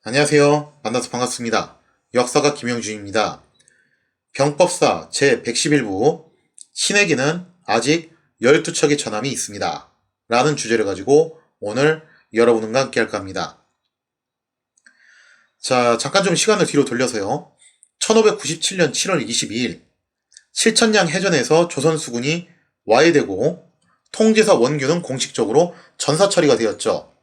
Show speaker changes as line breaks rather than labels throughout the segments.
안녕하세요. 만나서 반갑습니다. 역사가 김영준입니다. 병법사 제111부 신해기는 아직 12척의 전함이 있습니다. 라는 주제를 가지고 오늘 여러분과 함께 할까 합니다. 자, 잠깐 좀 시간을 뒤로 돌려서요. 1597년 7월 22일 칠천량 해전에서 조선수군이 와해되고 통제사 원규는 공식적으로 전사 처리가 되었죠.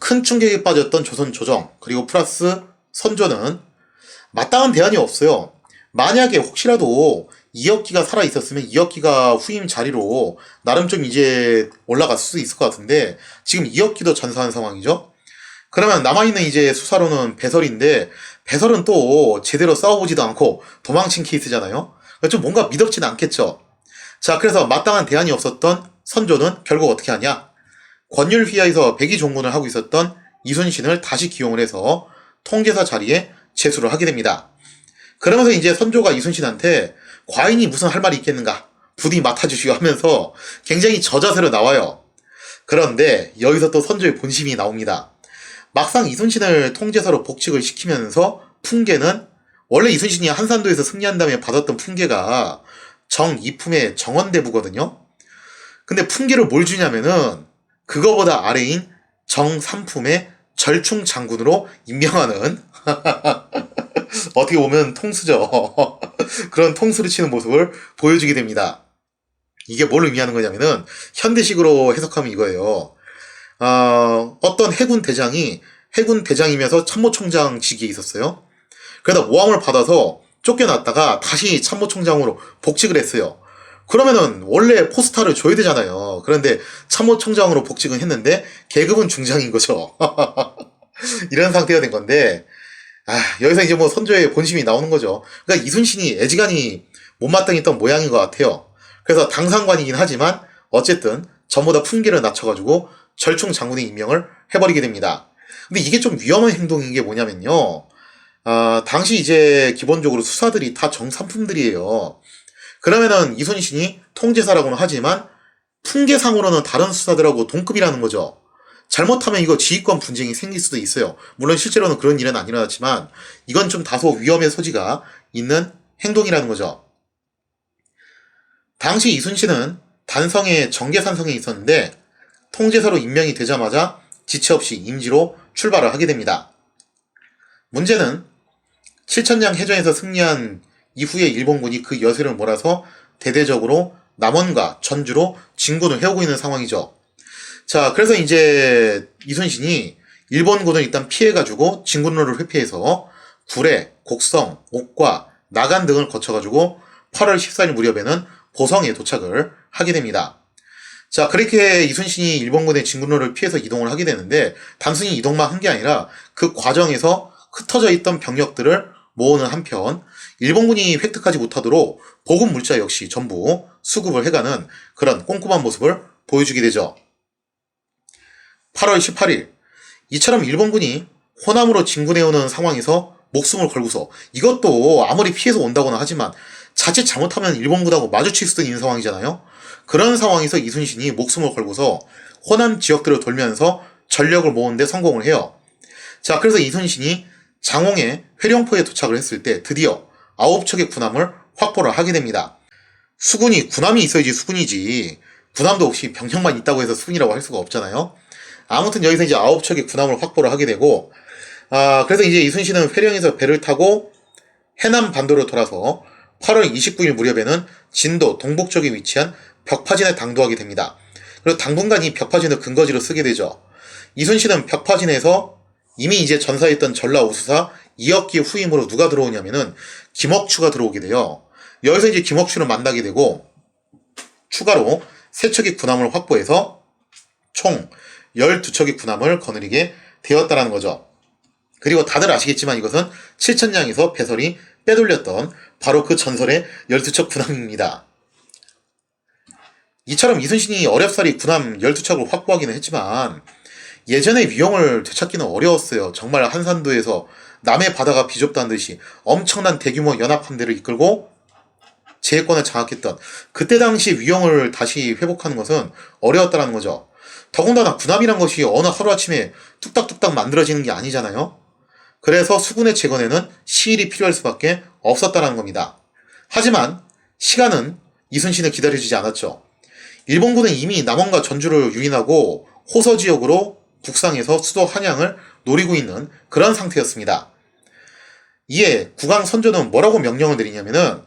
큰 충격에 빠졌던 조선 조정 그리고 플러스 선조는 마땅한 대안이 없어요. 만약에 혹시라도 이혁기가 살아있었으면 이혁기가 후임 자리로 나름 좀 이제 올라갔을 수 있을 것 같은데 지금 이혁기도 전사한 상황이죠. 그러면 남아있는 이제 수사로는 배설인데 배설은 또 제대로 싸워보지도 않고 도망친 케이스잖아요. 좀 뭔가 미덥진 않겠죠. 자, 그래서 마땅한 대안이 없었던 선조는 결국 어떻게 하냐? 권율휘하에서 백의종군을 하고 있었던 이순신을 다시 기용을 해서 통제사 자리에 제수를 하게 됩니다. 그러면서 이제 선조가 이순신한테 과인이 무슨 할 말이 있겠는가? 부디 맡아주시오 하면서 굉장히 저자세로 나와요. 그런데 여기서 또 선조의 본심이 나옵니다. 막상 이순신을 통제사로 복직을 시키면서 풍계는 원래 이순신이 한산도에서 승리한 다음에 받았던 풍계가 정이품의 정원대부거든요. 근데 풍계를 뭘 주냐면은 그거보다 아래인 정삼품의 절충장군으로 임명하는 어떻게 보면 통수죠. 그런 통수를 치는 모습을 보여주게 됩니다. 이게 뭘 의미하는 거냐면은 현대식으로 해석하면 이거예요. 어떤 해군 대장이면서 참모총장직에 있었어요. 그러다 모함을 받아서 쫓겨났다가 다시 참모총장으로 복직을 했어요. 그러면은 원래 포스타를 줘야 되잖아요. 그런데 참모총장으로 복직은 했는데 계급은 중장인 거죠. 이런 상태가 된 건데 여기서 이제 뭐 선조의 본심이 나오는 거죠. 그러니까 이순신이 애지간히 못마땅했던 모양인 것 같아요. 그래서 당상관이긴 하지만 어쨌든 전보다 품기를 낮춰가지고 절충 장군의 임명을 해버리게 됩니다. 근데 이게 좀 위험한 행동인 게 뭐냐면요. 당시 이제 기본적으로 수사들이 다 정삼품들이에요. 그러면은 이순신이 통제사라고는 하지만 풍계상으로는 다른 수사들하고 동급이라는 거죠. 잘못하면 이거 지휘권 분쟁이 생길 수도 있어요. 물론 실제로는 그런 일은 안 일어났지만 이건 좀 다소 위험의 소지가 있는 행동이라는 거죠. 당시 이순신은 단성에 정계산성에 있었는데 통제사로 임명이 되자마자 지체 없이 임지로 출발을 하게 됩니다. 문제는 칠천량 해전에서 승리한 이후에 일본군이 그 여세를 몰아서 대대적으로 남원과 전주로 진군을 해오고 있는 상황이죠. 자, 그래서 이제 이순신이 일본군을 일단 피해가지고 진군로를 회피해서 구례, 곡성, 옥과 나간 등을 거쳐가지고 8월 14일 무렵에는 보성에 도착을 하게 됩니다. 자, 그렇게 이순신이 일본군의 진군로를 피해서 이동을 하게 되는데 단순히 이동만 한 게 아니라 그 과정에서 흩어져 있던 병력들을 모으는 한편 일본군이 획득하지 못하도록 보급 물자 역시 전부 수급을 해가는 그런 꼼꼼한 모습을 보여주게 되죠. 8월 18일 이처럼 일본군이 호남으로 진군해오는 상황에서 목숨을 걸고서 이것도 아무리 피해서 온다고는 하지만 자칫 잘못하면 일본군하고 마주칠 수도 있는 상황이잖아요. 그런 상황에서 이순신이 목숨을 걸고서 호남 지역들을 돌면서 전력을 모으는 데 성공을 해요. 자, 그래서 이순신이 장홍의 회령포에 도착을 했을 때 드디어 9척의 군함을 확보를 하게 됩니다. 수군이 군함이 있어야지 수군이지 군함도 없이 병력만 있다고 해서 수군이라고 할 수가 없잖아요. 아무튼 여기서 이제 9척의 군함을 확보를 하게 되고 그래서 이제 이순신은 회령에서 배를 타고 해남 반도로 돌아서 8월 29일 무렵에는 진도 동북쪽에 위치한 벽파진에 당도하게 됩니다. 그리고 당분간 이 벽파진을 근거지로 쓰게 되죠. 이순신은 벽파진에서 이미 이제 전사했던 전라우수사 이혁기 후임으로 누가 들어오냐면은 김억추가 들어오게 돼요. 여기서 이제 김억추를 만나게 되고 추가로 3척의 군함을 확보해서 총 12척의 군함을 거느리게 되었다라는 거죠. 그리고 다들 아시겠지만 이것은 칠천량에서 배설이 빼돌렸던 바로 그 전설의 12척 군함입니다. 이처럼 이순신이 어렵사리 군함 12척을 확보하기는 했지만 예전의 위용을 되찾기는 어려웠어요. 정말 한산도에서 남의 바다가 비좁다는 듯이 엄청난 대규모 연합함대를 이끌고 제해권을 장악했던 그때 당시 위용을 다시 회복하는 것은 어려웠다는 거죠. 더군다나 군함이란 것이 어느 하루아침에 뚝딱뚝딱 만들어지는 게 아니잖아요. 그래서 수군의 재건에는 시일이 필요할 수밖에 없었다는 겁니다. 하지만 시간은 이순신을 기다려주지 않았죠. 일본군은 이미 남원과 전주를 유인하고 호서 지역으로 북상해서 수도 한양을 노리고 있는 그런 상태였습니다. 이에 국왕 선조는 뭐라고 명령을 내리냐면은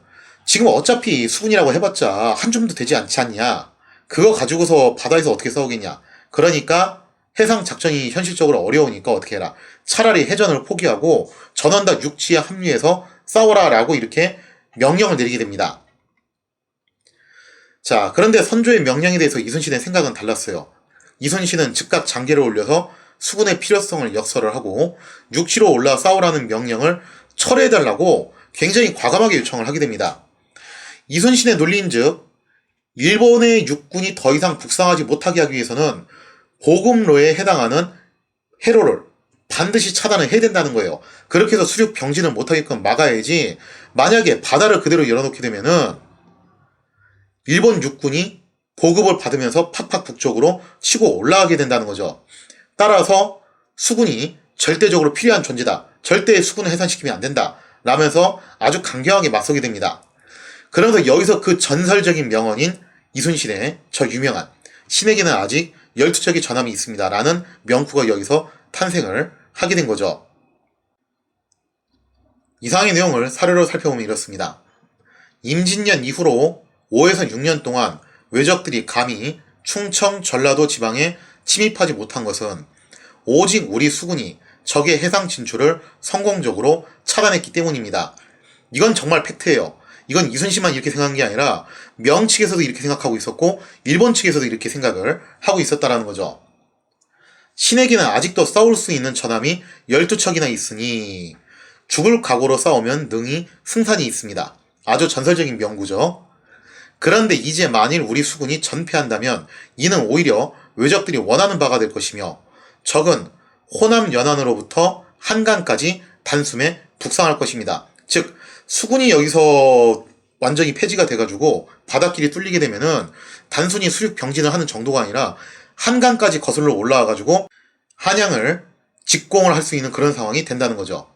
지금 어차피 수군이라고 해봤자 한 줌도 되지 않지 않냐. 그거 가지고서 바다에서 어떻게 싸우겠냐. 그러니까 해상 작전이 현실적으로 어려우니까 어떻게 해라. 차라리 해전을 포기하고 전원 다 육지에 합류해서 싸워라 라고 이렇게 명령을 내리게 됩니다. 자, 그런데 선조의 명령에 대해서 이순신의 생각은 달랐어요. 이순신은 즉각 장계를 올려서 수군의 필요성을 역설을 하고 육지로 올라 싸우라는 명령을 철회해달라고 굉장히 과감하게 요청을 하게 됩니다. 이순신의 논리인즉 일본의 육군이 더 이상 북상하지 못하게 하기 위해서는 보급로에 해당하는 해로를 반드시 차단을 해야 된다는 거예요. 그렇게 해서 수륙 병진을 못하게끔 막아야지 만약에 바다를 그대로 열어놓게 되면은 일본 육군이 보급을 받으면서 팍팍 북쪽으로 치고 올라가게 된다는 거죠. 따라서 수군이 절대적으로 필요한 존재다. 절대 수군을 해산시키면 안 된다. 라면서 아주 강경하게 맞서게 됩니다. 그러면서 여기서 그 전설적인 명언인 이순신의 저 유명한 신에게는 아직 12척의 전함이 있습니다. 라는 명구가 여기서 탄생을 하게 된 거죠. 이상의 내용을 사례로 살펴보면 이렇습니다. 임진년 이후로 5에서 6년 동안 외적들이 감히 충청, 전라도 지방에 침입하지 못한 것은 오직 우리 수군이 적의 해상 진출을 성공적으로 차단했기 때문입니다. 이건 정말 팩트예요. 이건 이순신만 이렇게 생각한 게 아니라 명 측에서도 이렇게 생각하고 있었고 일본 측에서도 이렇게 생각을 하고 있었다라는 거죠. 신에게는 아직도 싸울 수 있는 전함이 12척이나 있으니 죽을 각오로 싸우면 능히 승산이 있습니다. 아주 전설적인 명구죠. 그런데 이제 만일 우리 수군이 전패한다면 이는 오히려 외적들이 원하는 바가 될 것이며 적은 호남 연안으로부터 한강까지 단숨에 북상할 것입니다. 즉 수군이 여기서 완전히 폐지가 돼가지고 바닷길이 뚫리게 되면은 단순히 수륙 병진을 하는 정도가 아니라 한강까지 거슬러 올라와가지고 한양을 직공을 할 수 있는 그런 상황이 된다는 거죠.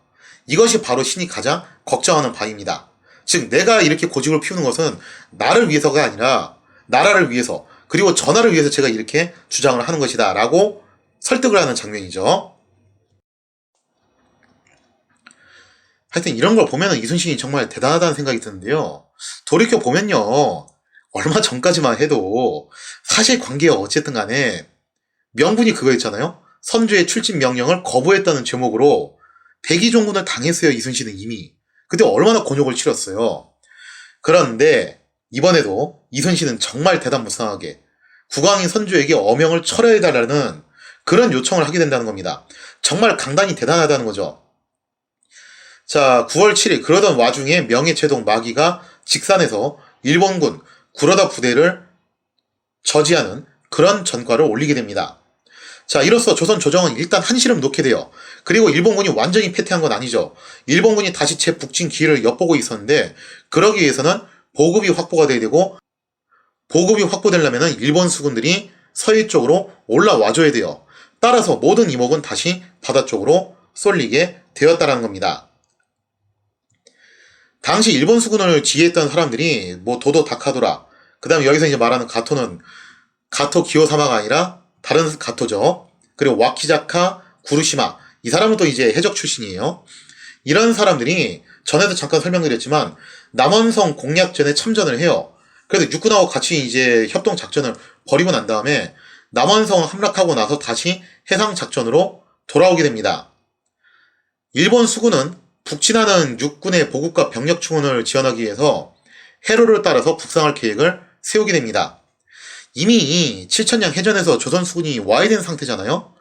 이것이 바로 신이 가장 걱정하는 바입니다. 즉 내가 이렇게 고집을 피우는 것은 나를 위해서가 아니라 나라를 위해서 그리고 전하를 위해서 제가 이렇게 주장을 하는 것이다 라고 설득을 하는 장면이죠. 하여튼 이런 걸 보면은 이순신이 정말 대단하다는 생각이 드는데요. 돌이켜보면요. 얼마 전까지만 해도 사실관계가 어쨌든 간에 명분이 그거였잖아요. 선조의 출진 명령을 거부했다는 제목으로 대기종군을 당했어요. 이순신은 이미. 그때 얼마나 곤욕을 치렀어요. 그런데 이번에도 이순신은 정말 대단무쌍하게 국왕인 선조에게 어명을 철회해달라는 그런 요청을 하게 된다는 겁니다. 정말 강단이 대단하다는 거죠. 자, 9월 7일 그러던 와중에 명예체동 마기가 직산에서 일본군 구로다 부대를 저지하는 그런 전과를 올리게 됩니다. 자, 이로써 조선 조정은 일단 한시름 놓게 돼요. 그리고 일본군이 완전히 패퇴한 건 아니죠. 일본군이 다시 재북진 기회를 엿보고 있었는데 그러기 위해서는 보급이 확보가 돼야 되고 보급이 확보되려면 일본 수군들이 서해 쪽으로 올라와줘야 돼요. 따라서 모든 이목은 다시 바다 쪽으로 쏠리게 되었다는 겁니다. 당시 일본 수군을 지휘했던 사람들이 뭐 도도 다카도라, 그 다음에 여기서 이제 말하는 가토는 가토 기요사마가 아니라 다른 가토죠. 그리고 와키자카 구루시마, 이 사람은 또 이제 해적 출신이에요. 이런 사람들이 전에도 잠깐 설명드렸지만 남원성 공략전에 참전을 해요. 그래서 육군하고 같이 이제 협동 작전을 벌이고 난 다음에 남원성 함락하고 나서 다시 해상 작전으로 돌아오게 됩니다. 일본 수군은 북진하는 육군의 보급과 병력 충원을 지원하기 위해서 해로를 따라서 북상할 계획을 세우게 됩니다. 이미 7천량 해전에서 조선 수군이 와야 된 상태잖아요.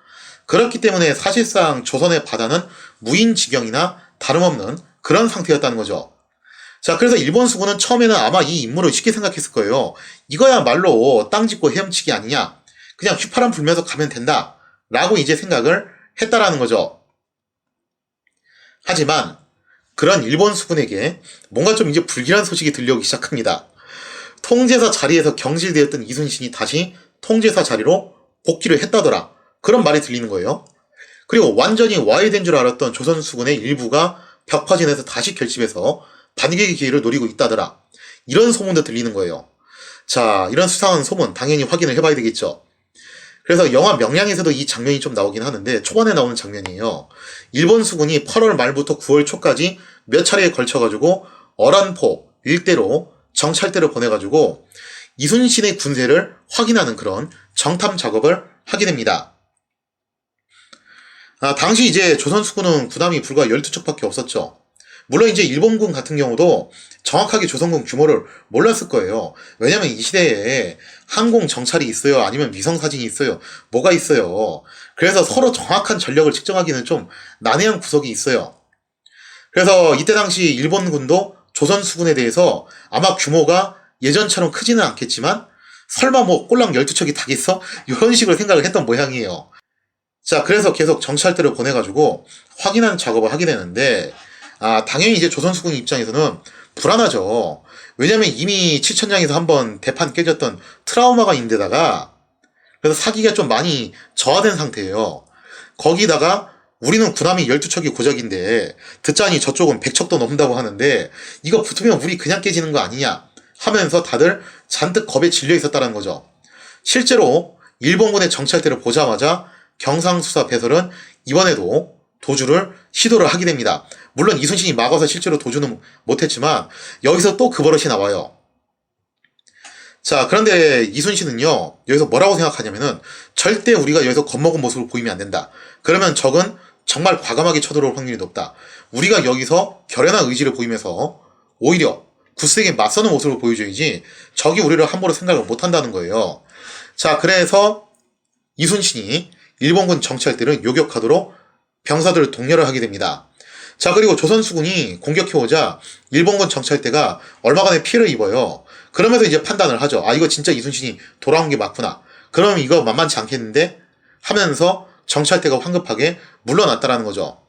그렇기 때문에 사실상 조선의 바다는 무인지경이나 다름없는 그런 상태였다는 거죠. 자, 그래서 일본 수군은 처음에는 아마 이 임무를 쉽게 생각했을 거예요. 이거야말로 땅 짚고 헤엄치기 아니냐. 그냥 휘파람 불면서 가면 된다. 라고 이제 생각을 했다라는 거죠. 하지만 그런 일본 수군에게 뭔가 좀 이제 불길한 소식이 들려오기 시작합니다. 통제사 자리에서 경질되었던 이순신이 다시 통제사 자리로 복귀를 했다더라. 그런 말이 들리는 거예요. 그리고 완전히 와해된 줄 알았던 조선 수군의 일부가 벽파진에서 다시 결집해서 반격의 기회를 노리고 있다더라. 이런 소문도 들리는 거예요. 자, 이런 수상한 소문 당연히 확인을 해봐야 되겠죠. 그래서 영화 명량에서도 이 장면이 좀 나오긴 하는데 초반에 나오는 장면이에요. 일본 수군이 8월 말부터 9월 초까지 몇 차례에 걸쳐가지고 어란포 일대로 정찰대를 보내가지고 이순신의 군세를 확인하는 그런 정탐 작업을 하게 됩니다. 당시 이제 조선 수군은 군함이 불과 12척밖에 없었죠. 물론 이제 일본군 같은 경우도 정확하게 조선군 규모를 몰랐을 거예요. 왜냐면 이 시대에 항공 정찰이 있어요? 아니면 위성사진이 있어요? 뭐가 있어요? 그래서 서로 정확한 전력을 측정하기는 좀 난해한 구석이 있어요. 그래서 이때 당시 일본군도 조선 수군에 대해서 아마 규모가 예전처럼 크지는 않겠지만 설마 뭐 꼴랑 12척이 타겠어? 이런 식으로 생각을 했던 모양이에요. 자, 그래서 계속 정찰대를 보내가지고 확인하는 작업을 하게 되는데 당연히 이제 조선 수군 입장에서는 불안하죠. 왜냐면 이미 칠천장에서 한번 대판 깨졌던 트라우마가 있는데다가 그래서 사기가 좀 많이 저하된 상태예요. 거기다가 우리는 군함이 12척이 고작인데 듣자니 저쪽은 100척도 넘는다고 하는데 이거 붙으면 우리 그냥 깨지는 거 아니냐 하면서 다들 잔뜩 겁에 질려 있었다는 거죠. 실제로 일본군의 정찰대를 보자마자 경상수사 배설은 이번에도 도주를 시도를 하게 됩니다. 물론 이순신이 막아서 실제로 도주는 못했지만 여기서 또 그 버릇이 나와요. 자, 그런데 이순신은요 여기서 뭐라고 생각하냐면은 절대 우리가 여기서 겁먹은 모습을 보이면 안 된다. 그러면 적은 정말 과감하게 쳐들어올 확률이 높다. 우리가 여기서 결연한 의지를 보이면서 오히려 굳세게 맞서는 모습을 보여줘야지 적이 우리를 함부로 생각을 못한다는 거예요. 자, 그래서 이순신이 일본군 정찰대를 요격하도록 병사들을 독려를 하게 됩니다. 자, 그리고 조선 수군이 공격해오자 일본군 정찰대가 얼마간의 피해를 입어요. 그러면서 이제 판단을 하죠. 이거 진짜 이순신이 돌아온 게 맞구나. 그럼 이거 만만치 않겠는데? 하면서 정찰대가 황급하게 물러났다라는 거죠.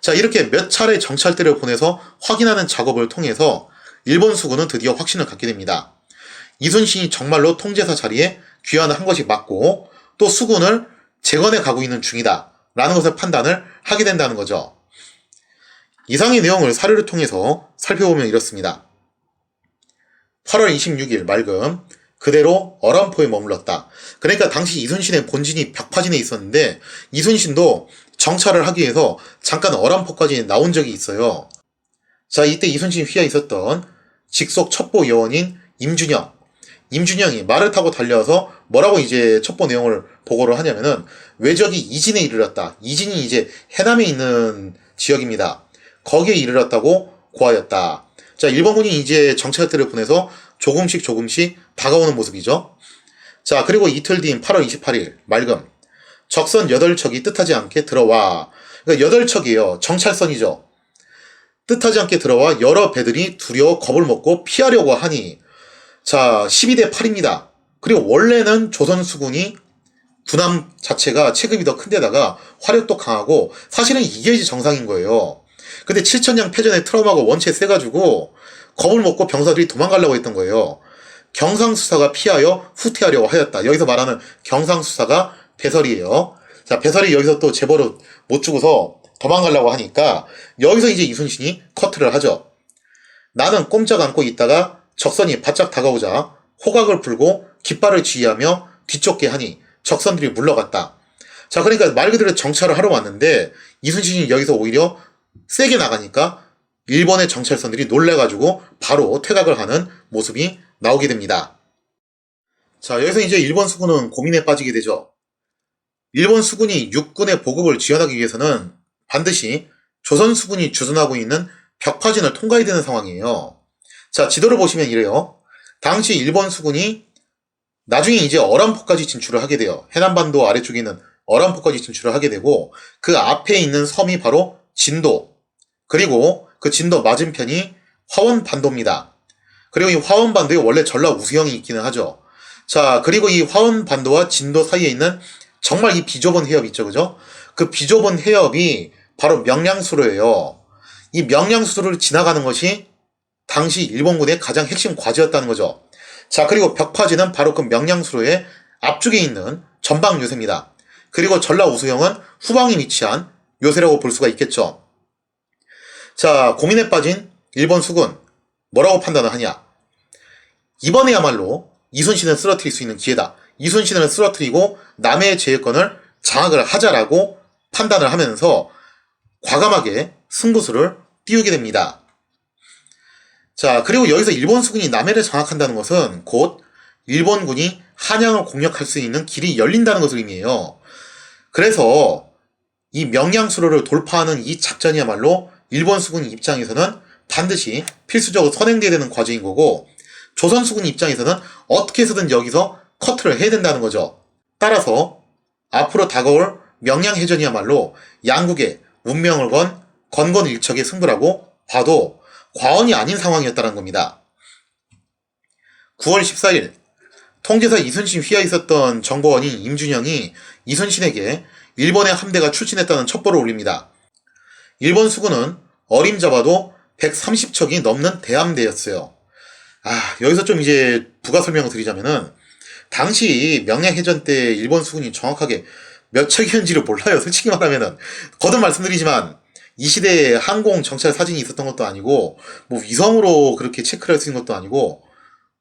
자, 이렇게 몇 차례 정찰대를 보내서 확인하는 작업을 통해서 일본 수군은 드디어 확신을 갖게 됩니다. 이순신이 정말로 통제사 자리에 귀환을 한 것이 맞고 또 수군을 재건해 가고 있는 중이다 라는 것을 판단을 하게 된다는 거죠. 이상의 내용을 사료를 통해서 살펴보면 이렇습니다. 8월 26일 맑음 그대로 어란포에 머물렀다. 그러니까 당시 이순신의 본진이 벽파진에 있었는데 이순신도 정찰을 하기 위해서 잠깐 어란포까지 나온 적이 있어요. 자, 이때 이순신이 휘하 있었던 직속 첩보 요원인 임준영이 말을 타고 달려와서 뭐라고 이제 첩보 내용을 보고를 하냐면은 외적이 이진에 이르렀다. 이진이 이제 해남에 있는 지역입니다. 거기에 이르렀다고 고하였다. 자, 일본군이 이제 정찰대를 보내서 조금씩 다가오는 모습이죠. 자, 그리고 이틀 뒤인 8월 28일 맑음 적선 8척이 뜻하지 않게 들어와. 그러니까 8척이에요. 정찰선이죠. 뜻하지 않게 들어와 여러 배들이 두려워 겁을 먹고 피하려고 하니 자, 12대 8입니다. 그리고 원래는 조선 수군이 군함 자체가 체급이 더 큰데다가 화력도 강하고 사실은 이게 이제 정상인 거예요. 근데 칠천량 패전의 트라우마가 원체 세가지고 겁을 먹고 병사들이 도망가려고 했던 거예요. 경상수사가 피하여 후퇴하려고 하였다. 여기서 말하는 경상수사가 배설이에요. 자, 배설이 여기서 또 재벌을 못 주고서 도망가려고 하니까 여기서 이제 이순신이 커트를 하죠. 나는 꼼짝 않고 있다가 적선이 바짝 다가오자 호각을 풀고 깃발을 지휘하며 뒤쫓게 하니 적선들이 물러갔다. 자, 그러니까 말 그대로 정찰을 하러 왔는데 이순신이 여기서 오히려 세게 나가니까 일본의 정찰선들이 놀래가지고 바로 퇴각을 하는 모습이 나오게 됩니다. 자, 여기서 이제 일본 수군은 고민에 빠지게 되죠. 일본 수군이 육군의 보급을 지원하기 위해서는 반드시 조선 수군이 주둔하고 있는 벽파진을 통과해야 되는 상황이에요. 자, 지도를 보시면 이래요. 당시 일본 수군이 나중에 이제 어란포까지 진출을 하게 돼요. 해남반도 아래쪽에 있는 어란포까지 진출을 하게 되고 그 앞에 있는 섬이 바로 진도, 그리고 그 진도 맞은편이 화원반도입니다. 그리고 이 화원반도에 원래 전라 우수형이 있기는 하죠. 자, 그리고 이 화원반도와 진도 사이에 있는 정말 이 비좁은 해협 있죠, 그죠? 그 비좁은 해협이 바로 명량수로예요. 이 명량수로를 지나가는 것이 당시 일본군의 가장 핵심 과제였다는 거죠. 자, 그리고 벽파진은 바로 그 명량수로의 앞쪽에 있는 전방 요새입니다. 그리고 전라 우수형은 후방에 위치한 요새라고 볼 수가 있겠죠. 자, 고민에 빠진 일본 수군 뭐라고 판단을 하냐? 이번에야말로 이순신을 쓰러뜨릴 수 있는 기회다. 이순신을 쓰러뜨리고 남해의 제일권을 장악을 하자라고 판단을 하면서 과감하게 승부수를 띄우게 됩니다. 자, 그리고 여기서 일본 수군이 남해를 장악한다는 것은 곧 일본군이 한양을 공략할 수 있는 길이 열린다는 것을 의미해요. 그래서 이 명량수로를 돌파하는 이 작전이야말로 일본 수군 입장에서는 반드시 필수적으로 선행돼야 되는 과제인 거고, 조선 수군 입장에서는 어떻게 해서든 여기서 커트를 해야 된다는 거죠. 따라서 앞으로 다가올 명량해전이야말로 양국의 운명을 건 건건일척의 승부라고 봐도 과언이 아닌 상황이었다는 겁니다. 9월 14일 통제사 이순신 휘하에 있었던 정보원인 임준영이 이순신에게 일본의 함대가 출진했다는 첩보를 올립니다. 일본 수군은 어림잡아도 130척이 넘는 대함대였어요. 여기서 좀 이제 부가 설명을 드리자면은, 당시 명량해전 때 일본 수군이 정확하게 몇 척이었는지를 몰라요. 솔직히 말하면은. 거듭 말씀드리지만 이 시대에 항공 정찰 사진이 있었던 것도 아니고, 뭐 위성으로 그렇게 체크를 할 수 있는 것도 아니고,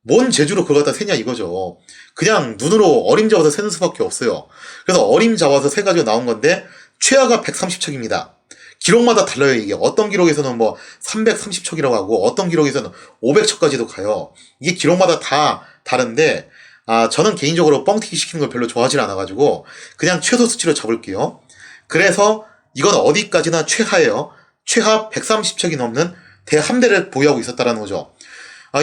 뭔 재주로 그걸 갖다 세냐 이거죠. 그냥 눈으로 어림잡아서 세는 수밖에 없어요. 그래서 어림잡아서 세가지고 나온 건데 최하가 130척입니다. 기록마다 달라요. 이게 어떤 기록에서는 뭐 330척이라고 하고 어떤 기록에서는 500척까지도 가요. 이게 기록마다 다 다른데, 저는 개인적으로 뻥튀기 시키는 걸 별로 좋아하지 않아가지고 그냥 최소 수치로 잡을게요. 그래서 이건 어디까지나 최하예요. 최하 130척이 넘는 대함대를 보유하고 있었다는 거죠.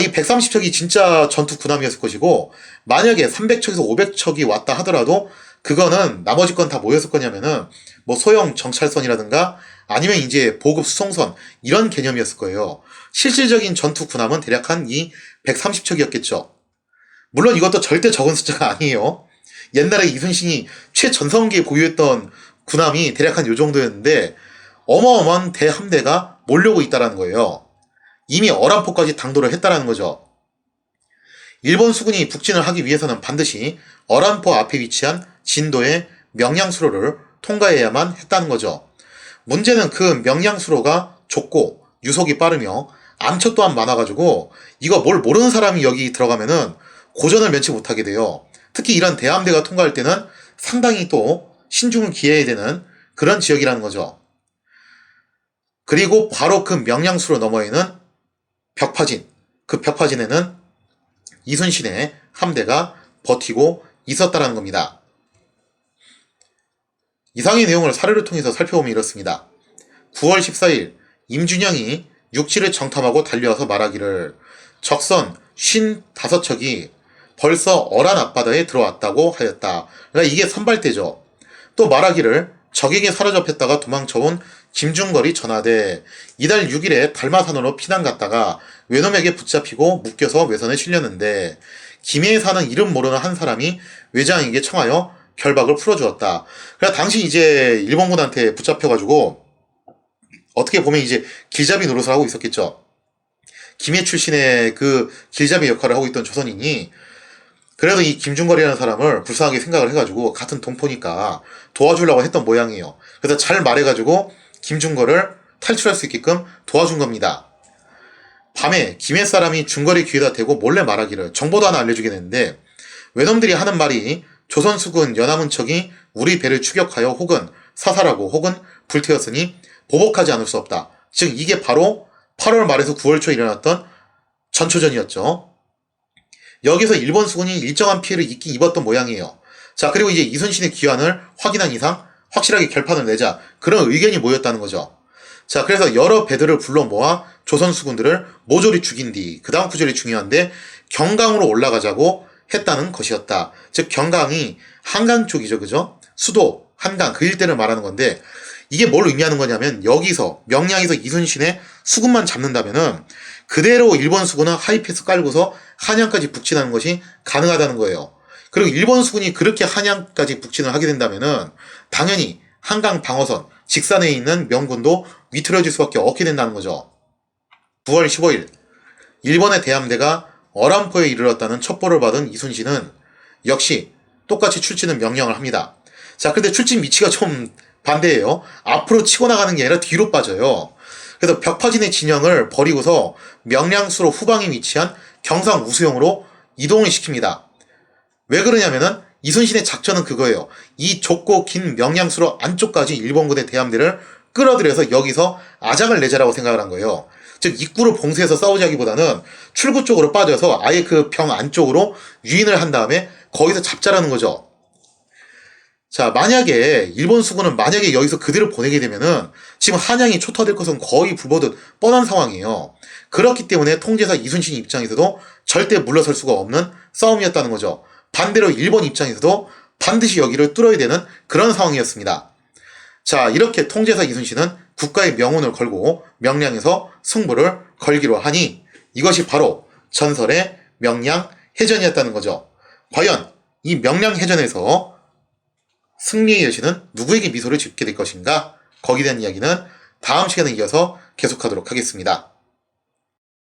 이 130척이 진짜 전투 군함이었을 것이고, 만약에 300척에서 500척이 왔다 하더라도 그거는 나머지 건 다 뭐였을 거냐면은 뭐 소형 정찰선이라든가 아니면 이제 보급 수송선 이런 개념이었을 거예요. 실질적인 전투 군함은 대략 한 이 130척이었겠죠. 물론 이것도 절대 적은 숫자가 아니에요. 옛날에 이순신이 최전성기에 보유했던 군함이 대략 한 요 정도였는데 어마어마한 대함대가 몰려오고 있다는 거예요. 이미 어란포까지 당도를 했다는 거죠. 일본 수군이 북진을 하기 위해서는 반드시 어란포 앞에 위치한 진도의 명량수로를 통과해야만 했다는 거죠. 문제는 그 명량수로가 좁고 유속이 빠르며 암초 또한 많아가지고 이거 뭘 모르는 사람이 여기 들어가면은 고전을 면치 못하게 돼요. 특히 이런 대함대가 통과할 때는 상당히 또 신중을 기해야 되는 그런 지역이라는 거죠. 그리고 바로 그 명량수로 너머에는 벽파진, 그 벽파진에는 이순신의 함대가 버티고 있었다는 겁니다. 이상의 내용을 사례를 통해서 살펴보면 이렇습니다. 9월 14일 임준영이 육지를 정탐하고 달려와서 말하기를 적선 55척이 벌써 어란 앞바다에 들어왔다고 하였다. 그러니까 이게 선발대죠. 또 말하기를 적에게 사로잡혔다가 도망쳐온 김중걸이 전하되 이달 6일에 달마산으로 피난 갔다가 외놈에게 붙잡히고 묶여서 외선에 실렸는데 김해에 사는 이름 모르는 한 사람이 외장에게 청하여 결박을 풀어주었다. 그러니까 당시 이제 일본군한테 붙잡혀가지고 어떻게 보면 이제 길잡이 노릇을 하고 있었겠죠. 김해 출신의 그 길잡이 역할을 하고 있던 조선인이 그래도 이 김중걸이라는 사람을 불쌍하게 생각을 해가지고 같은 동포니까 도와주려고 했던 모양이에요. 그래서 잘 말해가지고 김중걸을 탈출할 수 있게끔 도와준 겁니다. 밤에 김해 사람이 중걸의 귀에다 대고 몰래 말하기를 정보도 하나 알려주게 됐는데 외놈들이 하는 말이 조선 수군 연합은 척이 우리 배를 추격하여 혹은 사살하고 혹은 불태웠으니 보복하지 않을 수 없다. 즉 이게 바로 8월 말에서 9월 초에 일어났던 전초전이었죠. 여기서 일본 수군이 일정한 피해를 입었던 모양이에요. 자, 그리고 이제 이순신의 귀환을 확인한 이상 확실하게 결판을 내자 그런 의견이 모였다는 거죠. 자, 그래서 여러 배들을 불러 모아 조선 수군들을 모조리 죽인 뒤 그 다음 구절이 중요한데 경강으로 올라가자고 했다는 것이었다. 즉 경강이 한강 쪽이죠, 그죠? 수도, 한강 그 일대를 말하는 건데 이게 뭘 의미하는 거냐면 여기서 명량에서 이순신의 수군만 잡는다면은 그대로 일본 수군은 하이패스 깔고서 한양까지 북진하는 것이 가능하다는 거예요. 그리고 일본 수군이 그렇게 한양까지 북진을 하게 된다면은 당연히 한강 방어선 직선에 있는 명군도 위태로워질 수밖에 없게 된다는 거죠. 9월 15일 일본의 대함대가 어란포에 이르렀다는 첩보를 받은 이순신은 역시 똑같이 출진은 명령을 합니다. 자, 근데 출진 위치가 좀 반대예요. 앞으로 치고 나가는 게 아니라 뒤로 빠져요. 그래서 벽파진의 진영을 버리고서 명량수로 후방에 위치한 경상 우수영으로 이동을 시킵니다. 왜 그러냐면은 이순신의 작전은 그거예요. 이 좁고 긴 명량수로 안쪽까지 일본군의 대함대를 끌어들여서 여기서 아작을 내자라고 생각을 한 거예요. 즉 입구를 봉쇄해서 싸우자기보다는 출구 쪽으로 빠져서 아예 그 병 안쪽으로 유인을 한 다음에 거기서 잡자라는 거죠. 자, 만약에 일본 수군은 만약에 여기서 그대로 보내게 되면은 지금 한양이 초토화될 것은 거의 불보듯 뻔한 상황이에요. 그렇기 때문에 통제사 이순신 입장에서도 절대 물러설 수가 없는 싸움이었다는 거죠. 반대로 일본 입장에서도 반드시 여기를 뚫어야 되는 그런 상황이었습니다. 자, 이렇게 통제사 이순신은 국가의 명운을 걸고 명량에서 승부를 걸기로 하니 이것이 바로 전설의 명량해전이었다는 거죠. 과연 이 명량해전에서 승리의 여신은 누구에게 미소를 짓게 될 것인가? 거기에 대한 이야기는 다음 시간에 이어서 계속하도록 하겠습니다.